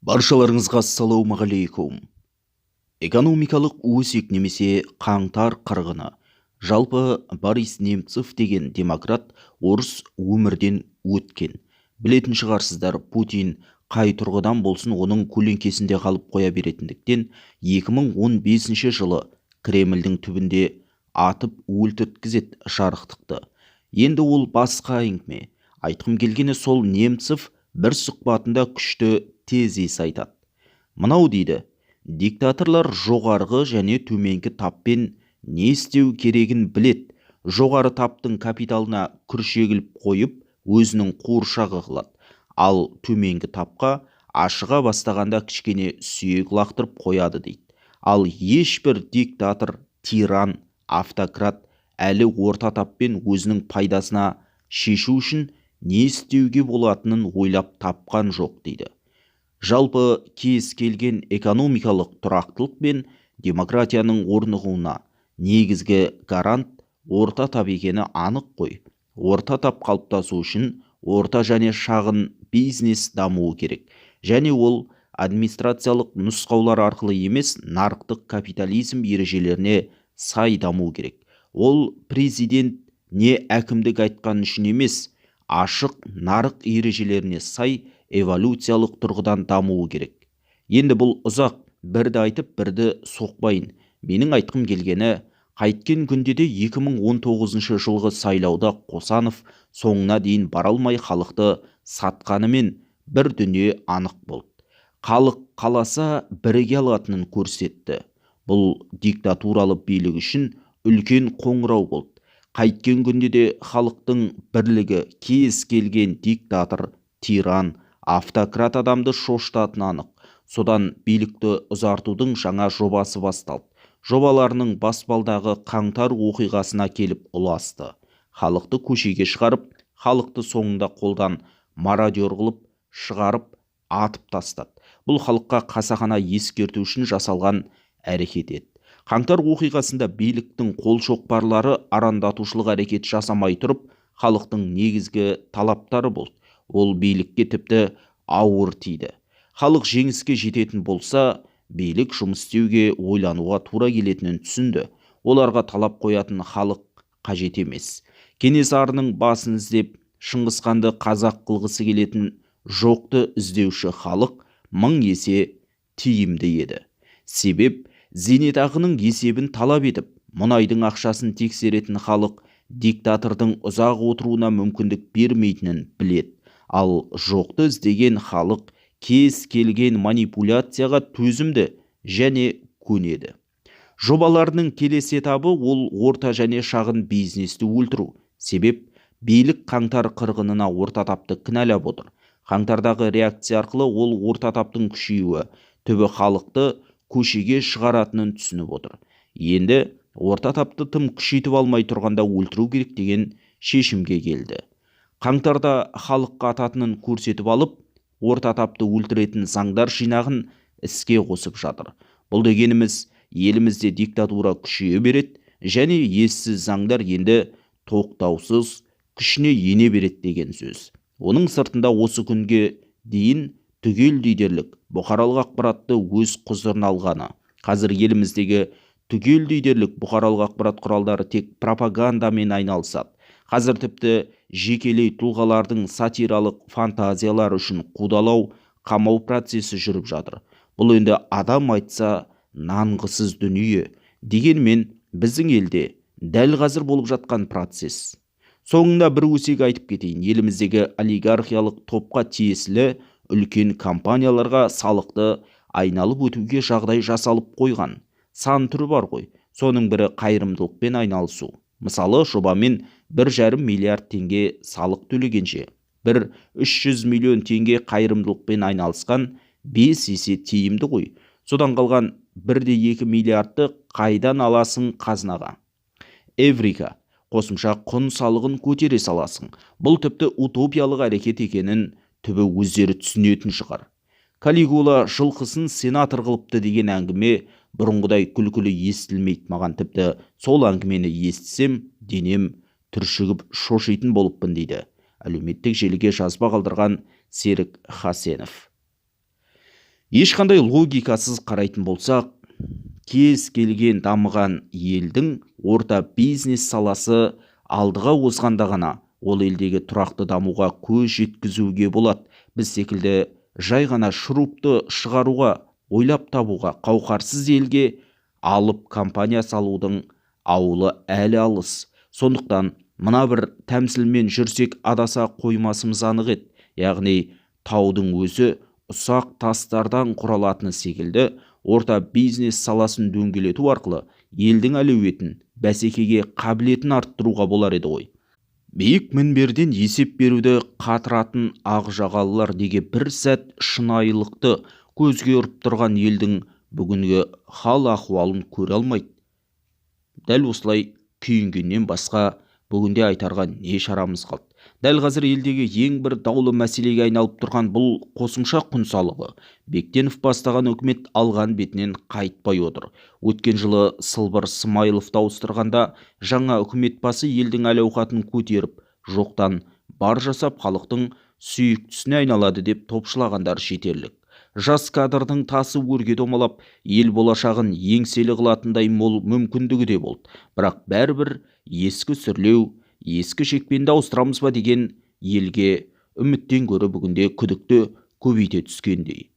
Баршаларыңызға ассалаумағалейкум. Экономикалық өсек немесе қаңтар қырғыны. Жалпы Борис Немцов деген демократ орыс өмірден өткен. Білетін шығарсыздар, Путин қай тұрғыдан болсын оның көлеңкесінде қалып қоя беретіндіктен 2015 жылы Кремльдің түбінде атып өлтірткізет жарықтықты. Енді ол басқа әңгіме. Айтқым келгені сол Немцов бір сұхбатында күшті тезис айтады. Мынау дейді, диктаторлар жоғарғы және төменгі таппен не істеу керегін білет. Жоғары таптың капиталына күріш егіліп қойып, өзінің қуыршағы қылады. Ал төменгі тапқа ашыға бастағанда кішкене сүйек лақтырып қояды дейді. Ал ешбір диктатор, тиран, автократ әлі орта таппен өзінің пайдасына шешу үшін не істеуге болатынын ойлап тапқан жоқ дейді. Жалпы кез келген экономикалық тұрақтылық пен демократияның орнығуына негізгі гарант орта тап екені анық қой. Орта тап қалыптасу үшін орта және шағын бизнес дамуы керек. Және ол администрациялық нұсқаулар арқылы емес, нарықтық капитализм ережелеріне сай даму керек. Ол президент не әкімдік айтқан үшін емес, ашық нарық ережелеріне сай эволюциялық тұрғыдан дамуы керек. Енді бұл ұзақ, бірді айтып, бірді соқпайын. Менің айтқым келгені, қайткен күнде де 2019 жылғы сайлауда Қосанов соңына дейін бара алмай халықты сатқанымен бір дүние анық болды. Халық қаласа біріге алатынын көрсетті. Бұл диктатуралы билік үшін үлкен қоңырау болды. Қайткен күнде де халықтың бірлігі кез келген диктатор, тиран, автократ адамды шошытатыны анық. Содан билікті ұзартудың жаңа жобасы басталды. Жобаларының баспалдағы қаңтар оқиғасына келіп ұласты. Халықты көшеге шығарып, халықты соңында қолдан мародер қылып шығарып, атып тастады. Бұл халыққа қасақана ескерту үшін жасалған әрекет еді. Қаңтар оқиғасында биліктің қол шоқпарлары арандатушылық әрекет жасамай тұрып, халықтың негізгі талаптары болды. Ол билікке тіпті ауыр тиді. Халық жеңіске жететін болса, билік жұмыс істеуге ойлануға тура келетінін түсінді. Оларға талап қоятын халық қажет емес. Кенесарының басын іздеп, Шыңғысханды қазақ қылғысы келетін жоқты іздеуші халық 1000 есе тиімді еді. Себеп, зейнетақының есебін талап етіп, мұнайдың ақшасын тексеретін халық диктатордың ұзақ отыруына мүмкіндік бермейтінін біледі. Ал жоқты іздеген халық кез келген манипуляцияға төзімді және көнеді. Жобаларының келесі этабы ол орта және шағын бизнесті өлтіру. Себеп, билік қаңтар қырғынына орта тапты кінәлап отыр. Қаңтардағы реакция арқылы ол орта таптың күшеюі, түбі халықты көшеге шығаратынын түсініп отыр. Енді орта тапты тым күшейтіп алмай тұрғанда өлтіру керек деген шешімге келді. Қаңтарда халыққа ататынын көрсетіп алып, орта тапты өлтіретін заңдар жинағын іске қосып жатыр. Бұл дегеніміз, елімізде диктатура күшейе береді және ессіз заңдар енді тоқтаусыз күшіне ене береді деген сөз. Оның сыртында осы күнге дейін түгелдей дерлік бұқаралық ақпаратты өз құзырына алғаны. Қазір еліміздегі түгелдей дерлік бұқаралық ақпарат құралдары тек пропагандамен айналысады. Қазір тіпті жекелей тұлғалардың сатиралық фантазиялары үшін қудалау, қамау процесі жүріп жатыр. Бұл енді адам айтса нанғысыз дүние. Дегенмен біздің елде дәл қазір болып жатқан процесс. Соңында бір өсек айтып кетейін. Еліміздегі олигархиялық топқа тиесілі үлкен компанияларға салықты айналып өтуге жағдай жасалып қойған. Сан түрі бар ғой. Соның бірі қайырымдылықпен айналысу. Мысалы, жобамен 1,5 миллиард теңге салық төлегенше, 300 миллион теңге қайырымдылықпен айналысқан 5 есе тиімді ғой. Содан қалған 1,2 миллиардты қайдан аласың қазынаға? Эврика, қосымша құн салығын көтере саласың. Бұл тіпті утопиялық әрекет екенін түбі өздері түсінетін шығар. Калигула жылқысын сенатор қылыпты деген әңгіме бұрынғыдай күлкілі естілмейді маған. Тіпті сол әңгімені естісем, денем түршігіп шошитын болыппын дейді әлеуметтік желіге жазба қалдырған Серік Хасенов. Ешқандай логикасыз қарайтын болсақ, кез келген дамыған елдің орта бизнес саласы алдыға озғанда ғана ол елдегі тұрақты дамуға көз жеткізуге болады. Біз секілді жай ғана шурупты шығаруға, ойлап табуға қауқарсыз елге алып компания салудың ауылы әлі алыс. Сондықтан мына бір тәмсілмен жүрсек адаса қоймасымыз анық еді. Яғни таудың өзі ұсақ тастардан құралатыны секілді, орта бизнес саласын дөңгелету арқылы елдің әлеуетін, бәсекеге қабілетін арттыруға болар еді ғой. Биік мінберден есеп беруді қатыратын ақ жағалылар неге бір сәт шынайылықты көзге ұрып тұрған елдің бүгінгі хал ахуалын көре алмайды? Дәл осылай күйінгеннен басқа бүгінде айтарға не шарамыз қалды? Дәл қазір елдегі ең бір даулы мәселеге айналып тұрған бұл қосымша құн салығы Бектенов бастаған үкімет алған бетінен қайтпай отыр. Өткен жылы Сылбыр Смайыловты ауыстырғанда жаңа үкімет басы елдің әл-ауқатын көтеріп, жоқтан бар жасап халықтың сүйіктісіне айналады деп топшылағандар жетерлік. Жас кадрдың тасы өрге домалап, ел болашағын еңселі қылатындай мол мүмкіндігі де болды. Бірақ бәрібір ескі сүрлеу, ескі шекпенді ауыстырамыз ба деген елге үміттен гөрі бүгінде күдікті көбейте түскендей.